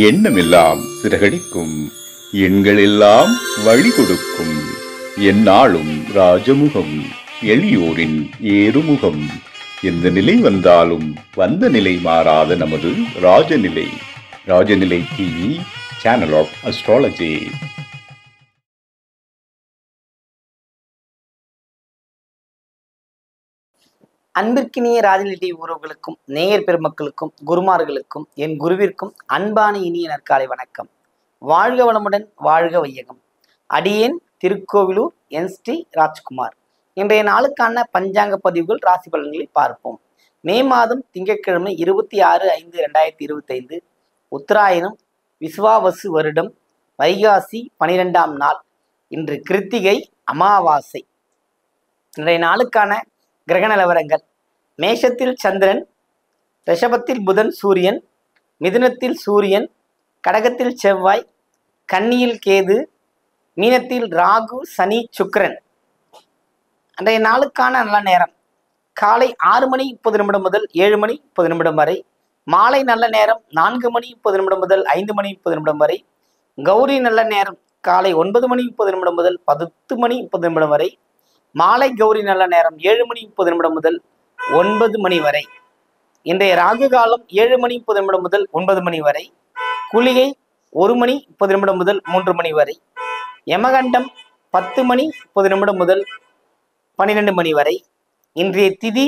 எண்ணமெல்லாம் சிறகடிக்கும், எண்களெல்லாம் வழி கொடுக்கும். எந்நாளும் ராஜமுகம், எளியோரின் ஏறுமுகம். எந்த நிலை வந்தாலும் வந்த நிலை மாறாத நமது Rajanilai. Rajanilai TV, channel of astrology. அன்பிற்கினிய ராஜநிலை டிவி உறவுகளுக்கும் நேயர் பெருமக்களுக்கும் குருமார்களுக்கும் என் குருவிற்கும் அன்பான இனிய நற்காலை வணக்கம். வாழ்க வளமுடன், வாழ்க வையகம். அடியேன் திருக்கோவிலூர் என் ஸ்ரீ ராஜ்குமார். இன்றைய நாளுக்கான பஞ்சாங்க பதிவுகள், ராசி பலன்களை பார்ப்போம். மே மாதம் திங்கட்கிழமை 26/5/2025 உத்தராயணம் விசுவாவசு வருடம் வைகாசி 12ஆம் நாள். இன்று கிருத்திகை அமாவாசை. இன்றைய நாளுக்கான கிரக நிலவரங்கள்: மேஷத்தில் சந்திரன், ரிஷபத்தில் புதன் சூரியன், மிதுனத்தில் சூரியன், கடகத்தில் செவ்வாய், கன்னியில் கேது, மீனத்தில் ராகு சனி சுக்கிரன். அன்றைய நாளுக்கான நல்ல நேரம் காலை 6:30 முதல் 7:30 வரை. மாலை நல்ல நேரம் 4:30 முதல் 5:30 வரை. கௌரி நல்ல நேரம் காலை 9:30 முதல் 10:30 வரை. மாலை கௌரி நல்ல நேரம் 7:30 முதல் 9 வரை. இன்றைய ராகு காலம் 7:30 முதல் 9 வரை. குளிகை 1:30 முதல் 3 வரை. யமகண்டம் 10:30 முதல் 12 வரை. இன்றைய திதி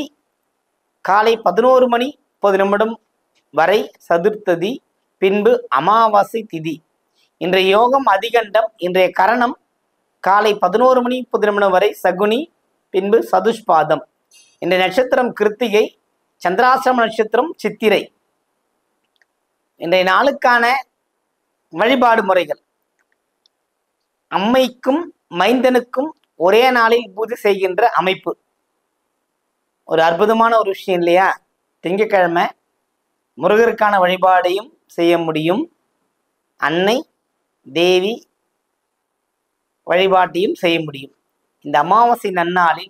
காலை 11:30 வரை சதுர்த்ததி, பின்பு அமாவாசை திதி. இன்றைய யோகம் அதிகண்டம். இன்றைய கரணம் காலை 11:30 வரை சகுனி, பின்பு சதுஷ்பாதம். இன்றைய நட்சத்திரம் கிருத்திகை, சந்திராசிரம நட்சத்திரம் சித்திரை. இன்றைய நாளுக்கான வழிபாடு முறைகள்: அம்மைக்கும் மைந்தனுக்கும் ஒரே நாளில் பூஜை செய்கின்ற அமைப்பு ஒரு அற்புதமான ஒரு விஷயம் இல்லையா? திங்கட்கிழமை முருகருக்கான வழிபாடையும் செய்ய முடியும், அன்னை தேவி வழிபாட்டையும் செய்ய முடியும். இந்த அமாவாசை நன்னாளில்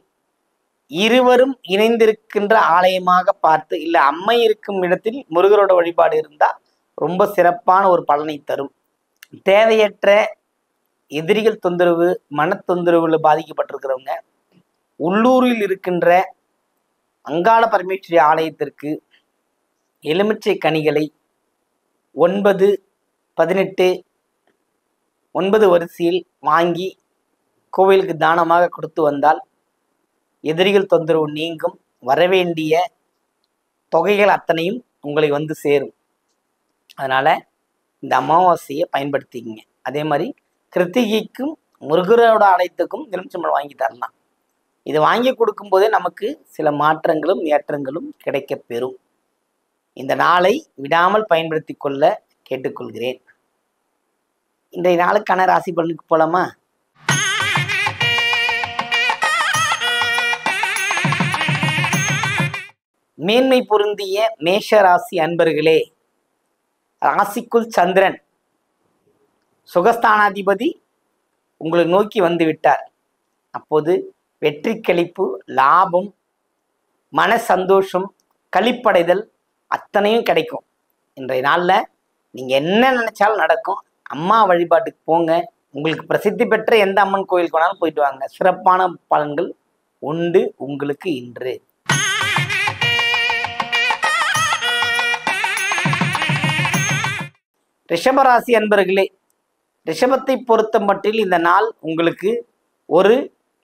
இருவரும் இணைந்திருக்கின்ற ஆலயமாக பார்த்து, இல்லை அம்மை இருக்கும் இடத்தில் முருகரோட வழிபாடு இருந்தால் ரொம்ப சிறப்பான ஒரு பலனை தரும். தேவையற்ற எதிரிகள் தொந்தரவு, மன தொந்தரவுல பாதிக்கப்பட்டிருக்கிறவங்க உள்ளூரில் இருக்கின்ற அங்காள பரமேஸ்வரி ஆலயத்திற்கு எலுமிச்சை கனிகளை 9, 18, 9 வரிசையில் வாங்கி கோவிலுக்கு தானமாக கொடுத்து வந்தால் எதிரிகள் தொந்தரவு நீங்கும். வரவேண்டிய தொகைகள் அத்தனையும் உங்களை வந்து சேரும். அதனால் இந்த அமாவாசையை பயன்படுத்திக்கிங்க. அதே மாதிரி கிருத்திகைக்கும் முருகரோட ஆலயத்துக்கும் எலுமிச்சம்பழம் வாங்கி தரலாம். இது வாங்கி கொடுக்கும்போதே நமக்கு சில மாற்றங்களும் ஏற்றங்களும் கிடைக்க பெறும். இந்த நாளை விடாமல் பயன்படுத்தி கொள்ள கேட்டுக்கொள்கிறேன். இன்றைய நாளுக்கான ராசி பலனுக்கு போலாமா? மேன்மை பொருந்திய மேஷ ராசி அன்பர்களே, ராசிக்குள் சந்திரன் சுகஸ்தானாதிபதி உங்களை நோக்கி வந்து விட்டார். அப்போது வெற்றி களிப்பு, லாபம், மன சந்தோஷம், களிப்படைதல் அத்தனையும் கிடைக்கும். இன்றைய நாளில் நீங்கள் என்ன நினைச்சாலும் நடக்கும். அம்மா வழிபாட்டுக்கு போங்க. உங்களுக்கு பிரசித்தி பெற்ற எந்த அம்மன் கோயிலுக்கு வேணாலும் போயிட்டு வாங்க. சிறப்பான பலன்கள் உண்டு உங்களுக்கு இன்று. ரிஷபராசி அன்பர்களே, ரிஷபத்தை பொறுத்த மட்டில் இந்த நாள் உங்களுக்கு ஒரு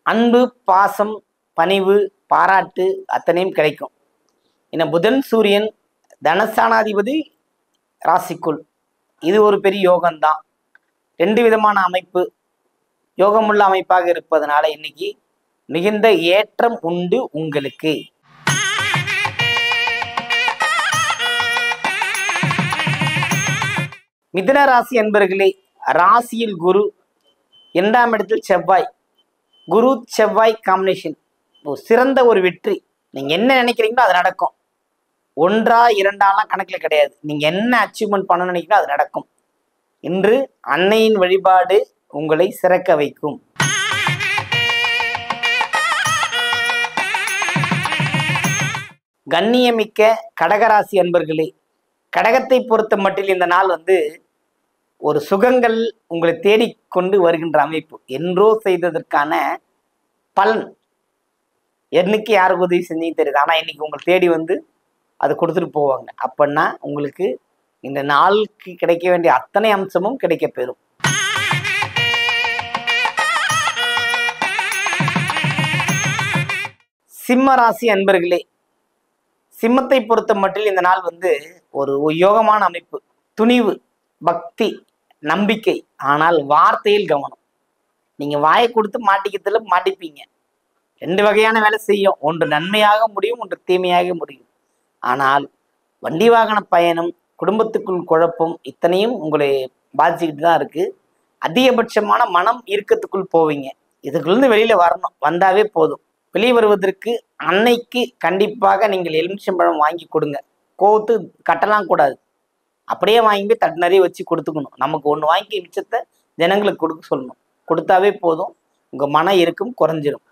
அன்பு, பாசம், பணிவு, பாராட்டு அத்தனையும் கிடைக்கும். ஏன்னா புதன் சூரியன் தனஸ்தானாதிபதி ராசிக்குள், இது ஒரு பெரிய யோகம்தான். 2 விதமான அமைப்பு, யோகமுள்ள அமைப்பாக இருப்பதனால இன்னைக்கு மிகுந்த ஏற்றம் உண்டு உங்களுக்கு. மிதுன ராசி அன்பர்களே, ராசியில் குரு, 2ஆம் இடத்தில் செவ்வாய். குரு செவ்வாய் காம்பினேஷன் சிறந்த ஒரு வெற்றி. நீங்கள் என்ன நினைக்கிறீங்களோ அது நடக்கும். 1, 2 கணக்கில் கிடையாது. நீங்கள் என்ன அச்சீவ்மெண்ட் பண்ண நினைக்கிறீங்களோ அது நடக்கும். இன்று அன்னையின் வழிபாடு உங்களை சிறக்க வைக்கும். கண்ணியமிக்க கடகராசி அன்பர்களே, கடகத்தை பொறுத்த மட்டில் இந்த நாள் ஒரு சுகங்கள் உங்களை தேடிக்கொண்டு வருகின்ற அமைப்பு. என்றோ செய்ததற்கான பலன் என்னைக்கு யாருக்கு உதவி செஞ்சீங்க தெரியுது. ஆனா இன்னைக்கு உங்களை தேடி வந்து அதை கொடுத்துட்டு போவாங்க. அப்படின்னா உங்களுக்கு இந்த நாளுக்கு கிடைக்க வேண்டிய அத்தனை அம்சமும் கிடைக்க பெறும். சிம்ம ராசி அன்பர்களே, சிம்மத்தை பொறுத்த மட்டில் இந்த நாள் வந்து ஒரு யோகமான அமைப்பு. துணிவு, பக்தி, நம்பிக்கை, ஆனால் வார்த்தையில் கவனம். நீங்க வாயை கொடுத்து மாட்டிக்கிறதுல மாட்டிப்பீங்க. 2 வகையான வேலை செய்யும். ஒன்று நன்மையாக முடியும், ஒன்று தீமையாக முடியும். ஆனால் வண்டி வாகன பயணம், குடும்பத்துக்குள் குழப்பம், இத்தனையும் உங்களை பாதிச்சுக்கிட்டு தான் இருக்கு. அதிகபட்சமான மனம் இறுக்கத்துக்குள் போவீங்க. இதுக்குள்ளேருந்து வெளியில வரணும். வந்தாவே போதும். வெளியே வருவதற்கு அன்னைக்கு கண்டிப்பாக நீங்கள் எலுமிச்சம்பழம் வாங்கி கொடுங்க. கோவத்து கட்டலாம் கூடாது. அப்படியே வாங்கி போய் தட்டு நிறைய வச்சு கொடுத்துக்கணும். நமக்கு ஒன்று வாங்கி மிச்சத்தை ஜனங்களுக்கு கொடுக்க சொல்லணும். கொடுத்தாவே போதும், உங்க மன இறுக்கம் குறைஞ்சிரும்.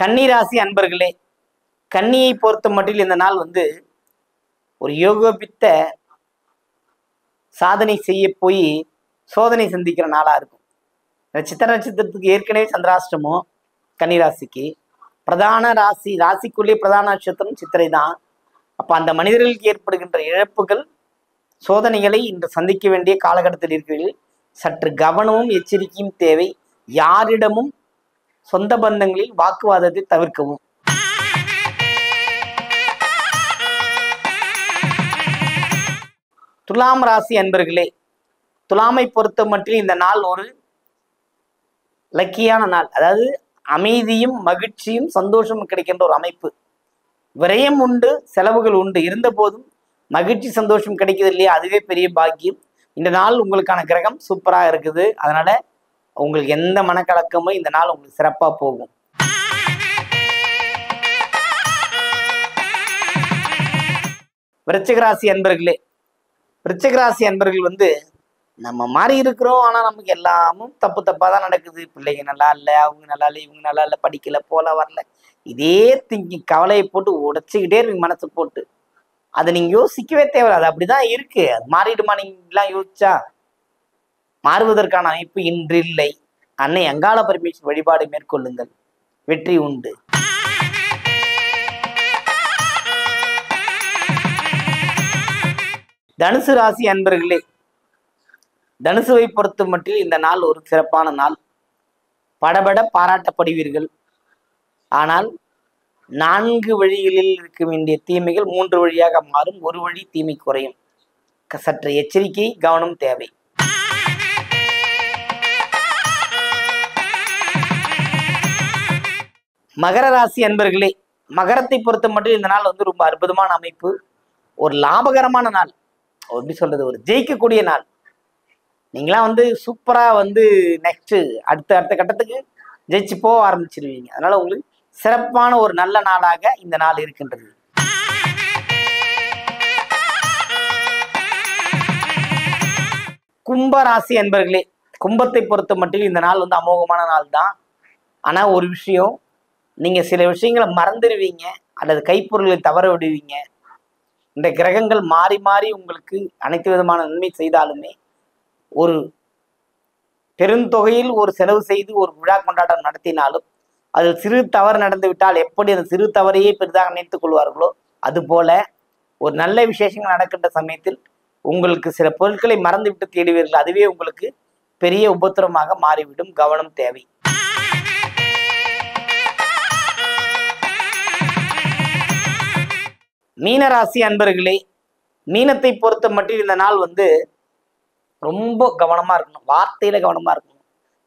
கன்னிராசி அன்பர்களே, கன்னியை பொறுத்த மட்டில் இந்த நாள் வந்து ஒரு யோகபித்த சாதனை செய்ய போய் சோதனை சந்திக்கிற நாளா இருக்கும். சித்திர நட்சத்திரத்துக்கு ஏற்கனவே சந்திராஷ்டமம். கன்னிராசிக்கு பிரதான ராசிக்குள்ளே பிரதான நட்சத்திரம் சித்திரை தான். அப்ப அந்த மனிதர்களுக்கு ஏற்படுகின்ற இழப்புகள், சோதனைகளை இன்று சந்திக்க வேண்டிய காலகட்டத்தில் இருக்கிறீர்கள். சற்று கவனமும் எச்சரிக்கையும் தேவை. யாரிடமும் சொந்த பந்தங்களில் வாக்குவாதத்தை தவிர்க்கவும். துலாம் ராசி அன்பர்களே, துலாமை பொறுத்த மட்டில் இந்த நாள் ஒரு லக்கியான நாள். அதாவது அமைதியும் மகிழ்ச்சியும் சந்தோஷமும் கிடைக்கின்ற ஒரு அமைப்பு. விரயம் உண்டு, செலவுகள் உண்டு. இருந்த போதும் மகிழ்ச்சி சந்தோஷம் கிடைக்குது இல்லையா, அதுவே பெரிய பாக்கியம். இந்த நாள் உங்களுக்கான கிரகம் சூப்பரா இருக்குது. அதனால உங்களுக்கு எந்த மனக்கலக்கமும் இந்த நாள் உங்களுக்கு சிறப்பா போகும். விருச்சிக ராசி அன்பர்களே, விருச்சிக ராசி அன்பர்கள் வந்து நம்ம மாறி இருக்கிறோம். ஆனா நமக்கு எல்லாமும் தப்பா தான் நடக்குது. பிள்ளைங்க நல்லா இல்லை, அவங்க நல்லா இல்லை, இவங்க நல்லா இல்லை, படிக்கல, போல வரல, இதே திங்கிங் கவலையை போட்டு உடைச்சிக்கிட்டே இருக்கு மனசு போட்டு. அதை நீங்க யோசிக்கவே தேவை. அது அப்படிதான் இருக்கு. அது மாறிடுமா நீங்களாம் யோசிச்சா? மாறுவதற்கான அமைப்பு இன்றில்லை. அன்னை அங்காள பரமேஸ்வரி வழிபாடு மேற்கொள்ளுங்கள், வெற்றி உண்டு. தனுசு ராசி அன்பர்களே, தனுசுவை பொறுத்த மட்டில் இந்த நாள் ஒரு சிறப்பான நாள். படபட பாராட்டப்படுவீர்கள். ஆனால் 4 வழிகளில் இருக்க வேண்டிய தீமைகள் 3 வழியாக மாறும். ஒரு வழி தீமை குறையும். சற்று எச்சரிக்கை, கவனம் தேவை. மகர ராசி அன்பர்களே, மகரத்தை பொறுத்த மட்டும் இந்த நாள் வந்து ரொம்ப அற்புதமான அமைப்பு. ஒரு லாபகரமான நாள். எப்படி சொல்றது, ஒரு ஜெயிக்கக்கூடிய நாள். நீங்களாம் வந்து சூப்பரா வந்து நெக்ஸ்ட் அடுத்த கட்டத்துக்கு ஜெயிச்சு போக ஆரம்பிச்சிருவீங்க. அதனால உங்களுக்கு சிறப்பான ஒரு நல்ல நாளாக இந்த நாள் இருக்கின்றது. கும்ப ராசி அன்பர்களே, கும்பத்தை பொறுத்த மட்டும் இந்த நாள் வந்து அமோகமான நாள் தான். ஆனா ஒரு விஷயம், நீங்க சில விஷயங்களை மறந்துடுவீங்க அல்லது கைப்பொருள்களை தவற விடுவீங்க. இந்த கிரகங்கள் மாறி மாறி உங்களுக்கு அனைத்து விதமான நன்மை செய்தாலுமே ஒரு பெருந்தொகையில் ஒரு செலவு செய்து ஒரு விழா கொண்டாட்டம் நடத்தினாலும் அதில் சிறு தவறு நடந்து விட்டால் எப்படி அந்த சிறு தவறையே பெரிதாக நினைத்துக் கொள்வார்களோ அதுபோல ஒரு நல்ல விசேஷங்கள் நடக்கின்ற சமயத்தில் உங்களுக்கு சில பொருட்களை மறந்து விட்டு தேடுவீர்கள். அதுவே உங்களுக்கு பெரிய உபத்திரமாக மாறிவிடும். கவனம் தேவை. மீனராசி அன்பர்களே, மீனத்தை பொறுத்த மட்டும் இந்த நாள் வந்து ரொம்ப கவனமா இருக்கணும். வார்த்தையில கவனமா இருக்கணும்.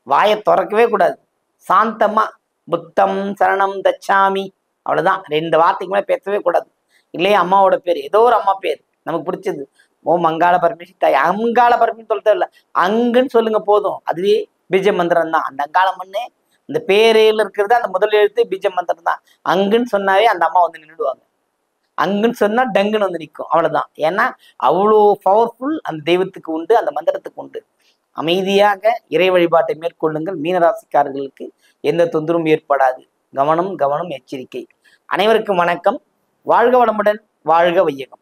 வாயை திறக்கவே கூடாது. சாந்தமா புத்தம் சரணம் தச்சாமி, அவ்வளவுதான். 2 வார்த்தைக்கு மேலே பேசவே கூடாது. இல்லையா அம்மாவோட பேர், ஏதோ ஒரு அம்மா பேர் நமக்கு பிடிச்சது, ஓம் அங்காள பரமேஸ்வரி தாய், அங்காள பரமேஸ்வரி சொல்ல இல்லை, அங்குன்னு சொல்லுங்க போதும். அதுவே பீஜ மந்திரம் தான். அந்த அங்காள மண்ணே இந்த பேரையில் இருக்கிறது அந்த முதல் எழுத்து பீஜ மந்திரம் தான். அங்குன்னு சொன்னாவே அந்த அம்மா வந்து நின்றுடுவாங்க. அங்குன்னு சொன்னா டங்குன்னு வந்து நிற்கும். அவ்வளவுதான். ஏன்னா அவ்வளோ பவர்ஃபுல் அந்த தெய்வத்துக்கு உண்டு, அந்த மந்திரத்துக்கு உண்டு. அமைதியாக இறை வழிபாட்டை மேற்கொள்ளுங்கள். மீனராசிக்காரர்களுக்கு எந்த தொந்தரவும் ஏற்படாது. கவனம் கவனம் எச்சரிக்கை. அனைவருக்கும் வணக்கம். வாழ்க வளமுடன், வாழ்க வையகம்.